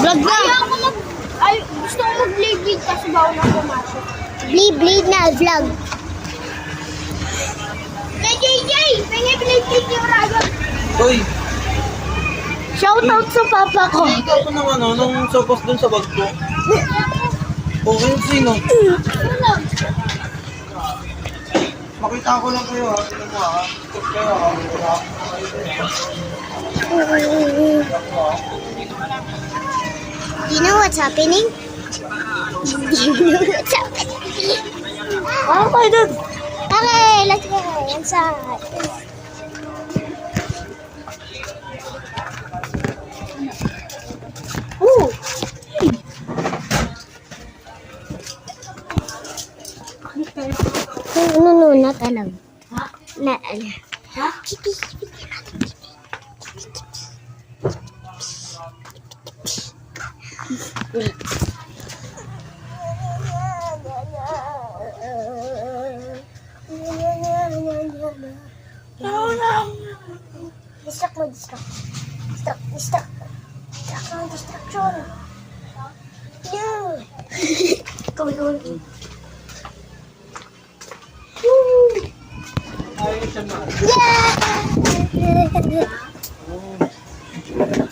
Vlog na. Gusto ko mag-blade kasi bawal na pumasok. Blade na vlog. JJ! Pengen blade yung raga. Uy, Shoutout sa papa ko. ikaw ko ng ano, nung sopas dun sa bag ko. Okay, sino? Makita ko lang kayo ha. Tingnan mo ha. Stop kayo ha. You know what's happening? You know what's happening? Okay, dad. Okay, let's go inside. Ooh. No, not alam. Na, Distract mo, distract. Distraction. No. Go. Ayos siya na. Yeah!